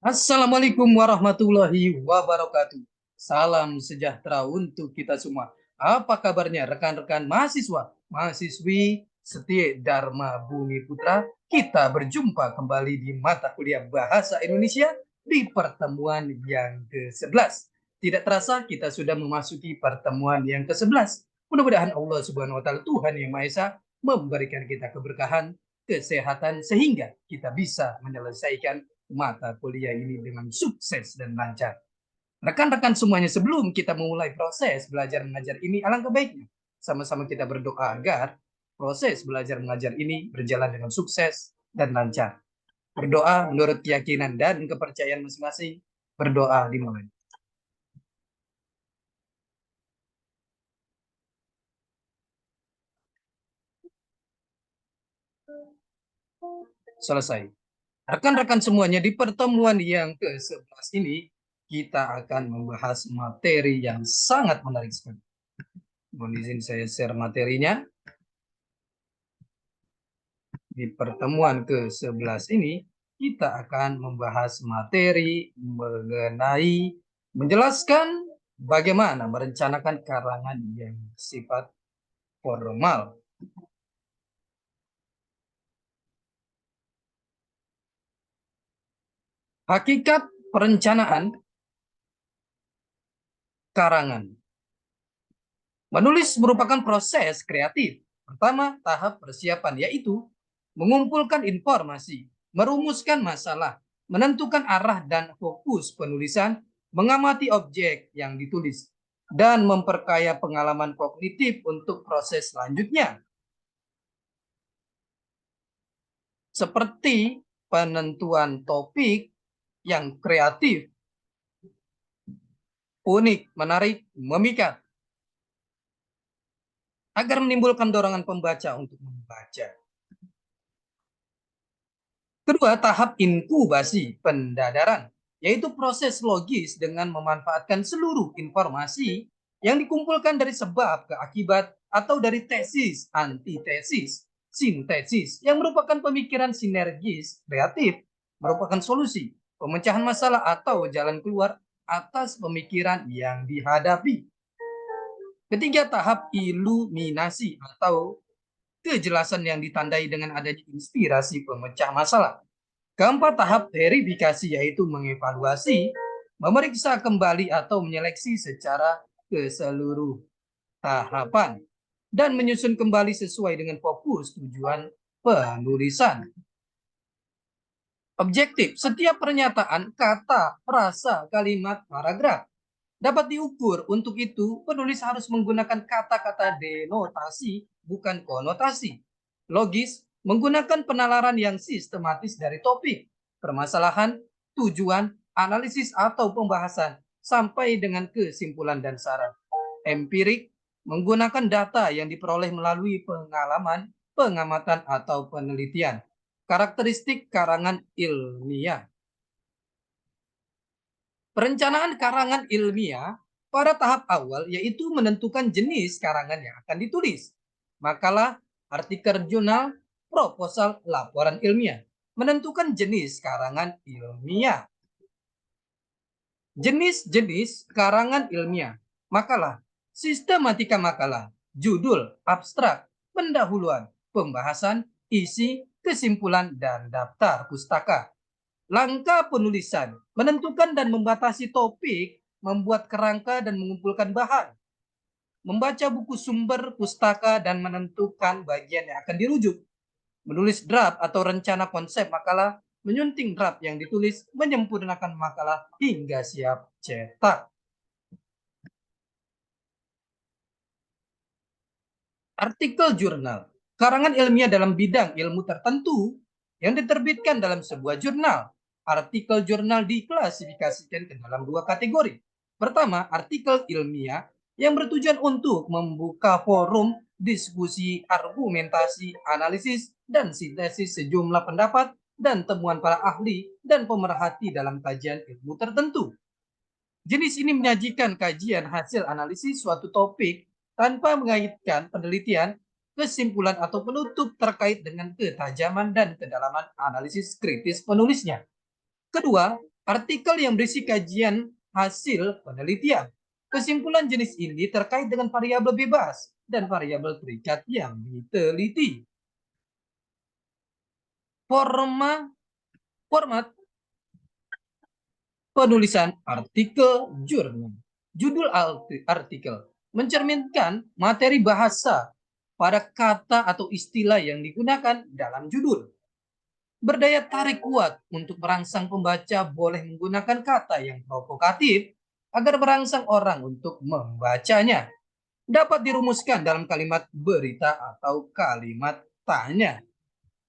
Assalamualaikum warahmatullahi wabarakatuh. Salam sejahtera untuk kita semua. Apa kabarnya rekan-rekan mahasiswa, mahasiswi setia Dharma Bumi Putra? Kita berjumpa kembali di mata kuliah Bahasa Indonesia di pertemuan yang ke-11. Tidak terasa kita sudah memasuki pertemuan yang ke-11. Mudah-mudahan Allah Subhanahu wa taala Tuhan Yang Maha Esa memberikan kita keberkahan, kesehatan sehingga kita bisa menyelesaikan mata kuliah ini dengan sukses dan lancar. Rekan-rekan semuanya, sebelum kita memulai proses belajar mengajar ini, alangkah baiknya sama-sama kita berdoa agar proses belajar mengajar ini berjalan dengan sukses dan lancar. Berdoa menurut keyakinan dan kepercayaan masing-masing. Berdoa dimulai. Selesai. Rekan-rekan semuanya, di pertemuan yang ke-11 ini, kita akan membahas materi yang sangat menarik sekali. Mohon izin saya share materinya. Di pertemuan ke-11 ini, kita akan membahas materi mengenai menjelaskan bagaimana merencanakan karangan yang sifat formal. Hakikat perencanaan karangan. Menulis merupakan proses kreatif. Pertama, tahap persiapan, yaitu mengumpulkan informasi, merumuskan masalah, menentukan arah dan fokus penulisan, mengamati objek yang ditulis, dan memperkaya pengalaman kognitif untuk proses selanjutnya. Seperti penentuan topik yang kreatif, unik, menarik, memikat, agar menimbulkan dorongan pembaca untuk membaca. Kedua, tahap inkubasi pendadaran, yaitu proses logis dengan memanfaatkan seluruh informasi yang dikumpulkan dari sebab ke akibat atau dari tesis, antitesis, sintesis, yang merupakan pemikiran sinergis, kreatif, merupakan solusi, pemecahan masalah atau jalan keluar atas pemikiran yang dihadapi. Ketiga, tahap iluminasi atau kejelasan yang ditandai dengan adanya inspirasi pemecah masalah. Keempat, tahap verifikasi, yaitu mengevaluasi, memeriksa kembali atau menyeleksi secara keseluruh tahapan, dan menyusun kembali sesuai dengan fokus tujuan penulisan. Objektif, setiap pernyataan, kata, frasa, kalimat, paragraf dapat diukur. Untuk itu, penulis harus menggunakan kata-kata denotasi, bukan konotasi. Logis, menggunakan penalaran yang sistematis dari topik, permasalahan, tujuan, analisis atau pembahasan, sampai dengan kesimpulan dan saran. Empirik, menggunakan data yang diperoleh melalui pengalaman, pengamatan, atau penelitian. Karakteristik karangan ilmiah. Perencanaan karangan ilmiah pada tahap awal yaitu menentukan jenis karangan yang akan ditulis. Makalah, artikel jurnal, proposal, laporan ilmiah. Menentukan jenis karangan ilmiah. Jenis-jenis karangan ilmiah. Makalah, sistematika makalah, judul, abstrak, pendahuluan, pembahasan, isi, kesimpulan, dan daftar pustaka. Langkah penulisan, menentukan dan membatasi topik, membuat kerangka dan mengumpulkan bahan, membaca buku sumber pustaka dan menentukan bagian yang akan dirujuk, menulis draft atau rencana konsep makalah, menyunting draft yang ditulis, menyempurnakan makalah hingga siap cetak. Artikel jurnal, karangan ilmiah dalam bidang ilmu tertentu yang diterbitkan dalam sebuah jurnal. Artikel jurnal diklasifikasikan ke dalam dua kategori. Pertama, artikel ilmiah yang bertujuan untuk membuka forum diskusi, argumentasi, analisis, dan sintesis sejumlah pendapat dan temuan para ahli dan pemerhati dalam kajian ilmu tertentu. Jenis ini menyajikan kajian hasil analisis suatu topik tanpa mengaitkan penelitian, kesimpulan atau penutup terkait dengan ketajaman dan kedalaman analisis kritis penulisnya. Kedua, Artikel yang berisi kajian hasil penelitian. Kesimpulan jenis ini terkait dengan variabel bebas dan variabel terikat yang diteliti. Format penulisan artikel jurnal. Judul artikel mencerminkan materi bahasa pada kata atau istilah yang digunakan dalam judul. Berdaya tarik kuat untuk merangsang pembaca boleh menggunakan kata yang provokatif agar merangsang orang untuk membacanya. Dapat dirumuskan dalam kalimat berita atau kalimat tanya.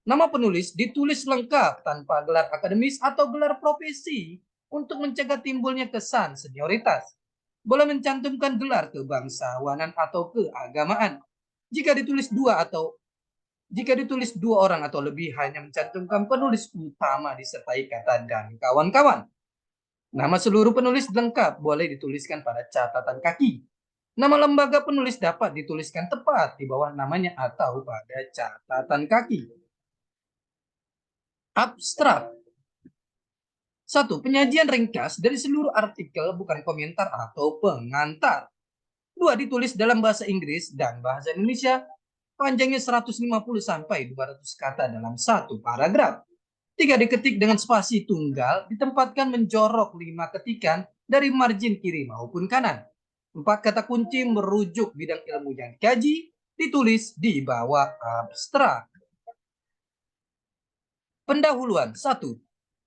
Nama penulis ditulis lengkap tanpa gelar akademis atau gelar profesi untuk mencegah timbulnya kesan senioritas. Boleh mencantumkan gelar kebangsawanan atau keagamaan. Jika ditulis dua orang atau lebih, hanya mencantumkan penulis utama disertai kata dan kawan-kawan. Nama seluruh penulis lengkap boleh dituliskan pada catatan kaki. Nama lembaga penulis dapat dituliskan tepat di bawah namanya atau pada catatan kaki. Abstrak. 1. Penyajian ringkas dari seluruh artikel, bukan komentar atau pengantar. 2. Ditulis dalam bahasa Inggris dan bahasa Indonesia, panjangnya 150 sampai 200 kata dalam satu paragraf. 3. Diketik dengan spasi tunggal, ditempatkan menjorok 5 ketikan dari margin kiri maupun kanan. 4. Kata kunci merujuk bidang ilmu yang dikaji, ditulis di bawah abstrak. Pendahuluan. 1.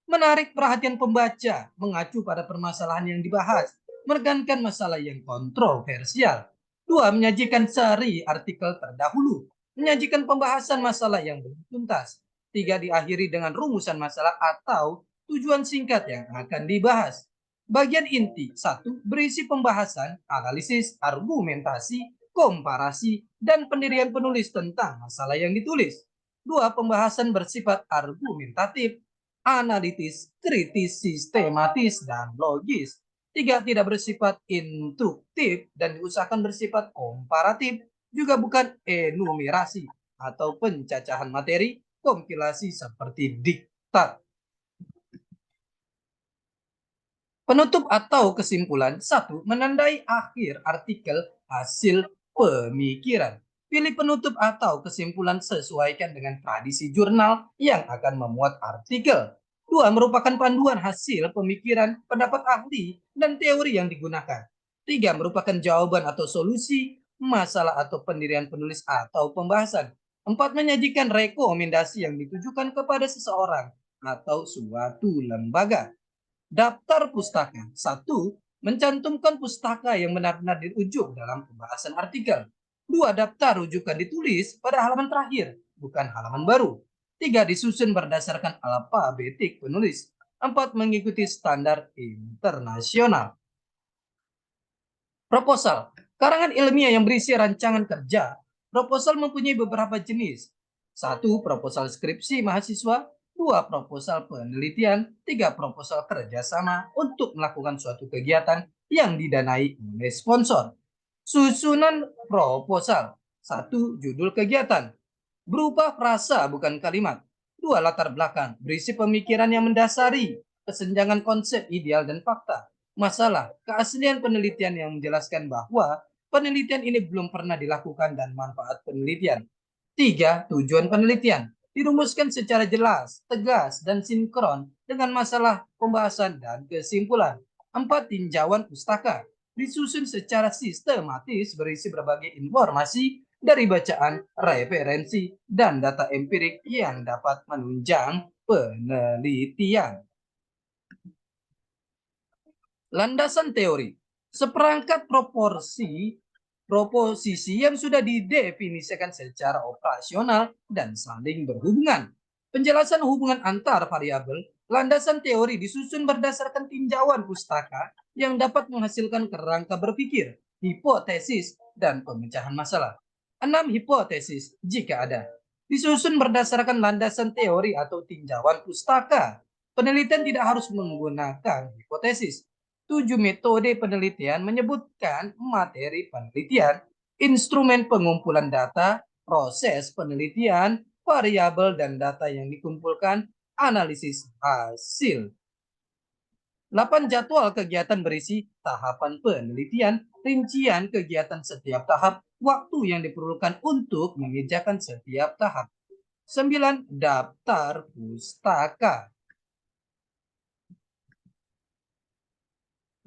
Menarik perhatian pembaca, mengacu pada permasalahan yang dibahas, menekankan masalah yang kontroversial. 2. Menyajikan seri artikel terdahulu, menyajikan pembahasan masalah yang belum tuntas. 3. Diakhiri dengan rumusan masalah atau tujuan singkat yang akan dibahas. Bagian inti. 1. Berisi pembahasan, analisis, argumentasi, komparasi, dan pendirian penulis tentang masalah yang ditulis. 2. Pembahasan bersifat argumentatif, analitis, kritis, sistematis, dan logis. 3. Tidak bersifat instruktif dan diusahakan bersifat komparatif, juga bukan enumerasi atau pencacahan materi, kompilasi seperti diktat. Penutup atau kesimpulan. 1. Menandai akhir artikel hasil pemikiran. Pilih penutup atau kesimpulan, sesuaikan dengan tradisi jurnal yang akan memuat artikel. 2. Merupakan panduan hasil pemikiran, pendapat ahli, dan teori yang digunakan. 3. Merupakan jawaban atau solusi masalah atau pendirian penulis atau pembahasan. 4. Menyajikan rekomendasi yang ditujukan kepada seseorang atau suatu lembaga. Daftar pustaka. 1. Mencantumkan pustaka yang benar-benar di ujung dalam pembahasan artikel. 2. Daftar rujukan ditulis pada halaman terakhir, bukan halaman baru. 3. Disusun berdasarkan alfabetik penulis. 4. Mengikuti standar internasional. Proposal. Karangan ilmiah yang berisi rancangan kerja. Proposal mempunyai beberapa jenis. 1. Proposal skripsi mahasiswa. 2. Proposal penelitian. 3. Proposal kerjasama untuk melakukan suatu kegiatan yang didanai oleh sponsor. Susunan proposal. 1. Judul kegiatan. Berupa frasa bukan kalimat. 2. Latar belakang. Berisi pemikiran yang mendasari, kesenjangan konsep ideal dan fakta. Masalah, keaslian penelitian yang menjelaskan bahwa penelitian ini belum pernah dilakukan dan manfaat penelitian. 3. Tujuan penelitian. Dirumuskan secara jelas, tegas, dan sinkron dengan masalah, pembahasan, dan kesimpulan. 4. Tinjauan pustaka. Disusun secara sistematis, berisi berbagai informasi dari bacaan, referensi, dan data empirik yang dapat menunjang penelitian. Landasan teori. Seperangkat proposisi yang sudah didefinisikan secara operasional dan saling berhubungan. Penjelasan hubungan antar variabel. Landasan teori disusun berdasarkan tinjauan pustaka yang dapat menghasilkan kerangka berpikir, hipotesis, dan pemecahan masalah. 6. Hipotesis, jika ada. Disusun berdasarkan landasan teori atau tinjauan pustaka. Penelitian tidak harus menggunakan hipotesis. 7. Metode penelitian menyebutkan materi penelitian, instrumen pengumpulan data, proses penelitian, variabel dan data yang dikumpulkan, analisis hasil. 8 jadwal kegiatan berisi tahapan penelitian, rincian kegiatan setiap tahap, waktu yang diperlukan untuk mengerjakan setiap tahap. 9. Daftar pustaka.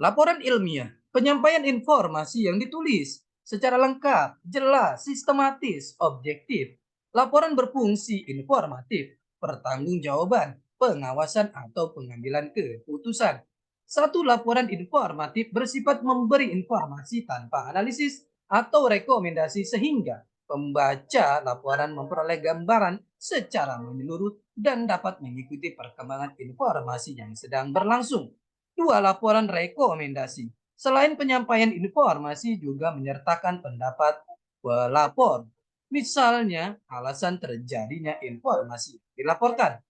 Laporan ilmiah, penyampaian informasi yang ditulis secara lengkap, jelas, sistematis, objektif. Laporan berfungsi informatif, pertanggungjawaban, pengawasan atau pengambilan keputusan. Satu laporan informatif bersifat memberi informasi tanpa analisis atau rekomendasi sehingga pembaca laporan memperoleh gambaran secara menyeluruh dan dapat mengikuti perkembangan informasi yang sedang berlangsung. 2. Laporan rekomendasi. Selain penyampaian informasi juga menyertakan pendapat pelapor. Misalnya, alasan terjadinya informasi dilaporkan.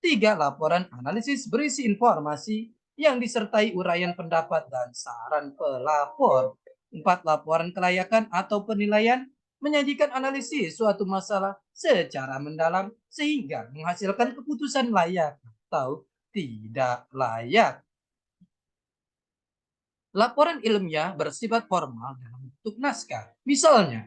3. Laporan analisis berisi informasi yang disertai uraian pendapat dan saran pelapor. 4. Laporan kelayakan atau penilaian menyajikan analisis suatu masalah secara mendalam sehingga menghasilkan keputusan layak atau tidak layak. Laporan ilmiah bersifat formal dalam bentuk naskah. Misalnya,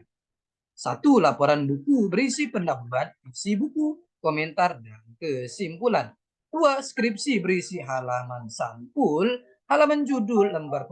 1. Laporan buku berisi pendahuluan, isi buku, komentar, dan kesimpulan. 2. Skripsi berisi halaman sampul, halaman judul, lembar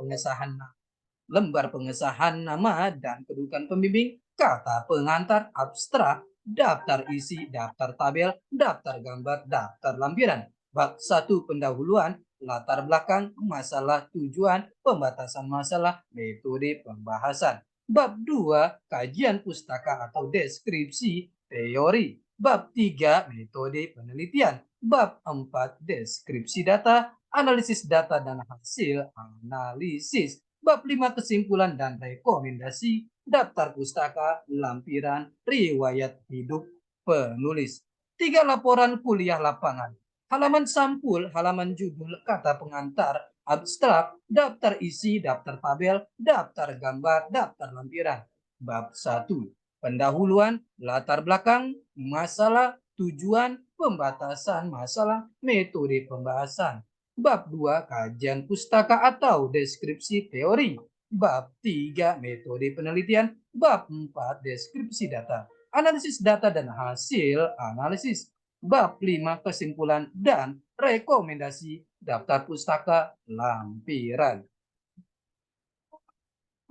pengesahan nama dan kedudukan pembimbing, kata pengantar, abstrak, daftar isi, daftar tabel, daftar gambar, daftar lampiran. Bab 1. Pendahuluan, latar belakang, masalah, tujuan, pembatasan masalah, metode pembahasan. Bab 2. Kajian pustaka atau deskripsi teori. Bab 3. Metode penelitian. Bab 4. Deskripsi data, analisis data dan hasil analisis. Bab 5. Kesimpulan dan rekomendasi, daftar pustaka, lampiran, riwayat hidup penulis. 3. Laporan kuliah lapangan. Halaman sampul, halaman judul, kata pengantar, abstrak, daftar isi, daftar tabel, daftar gambar, daftar lampiran. Bab 1. Pendahuluan, latar belakang, masalah, tujuan, pembatasan masalah, metode pembahasan. Bab 2. Kajian pustaka atau deskripsi teori. Bab 3. Metode penelitian. Bab 4. Deskripsi data, analisis data dan hasil analisis. Bab 5. Kesimpulan dan rekomendasi, daftar pustaka, lampiran.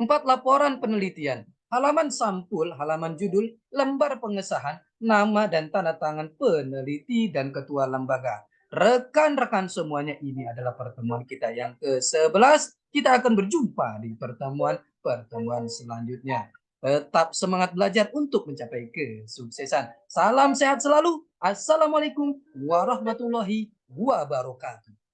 4. Laporan penelitian. Halaman sampul, halaman judul, lembar pengesahan, nama dan tanda tangan peneliti dan ketua lembaga. Rekan-rekan semuanya, ini adalah pertemuan kita yang ke-11. Kita akan berjumpa di pertemuan selanjutnya. Tetap semangat belajar untuk mencapai kesuksesan. Salam sehat selalu. Assalamualaikum warahmatullahi wabarakatuh.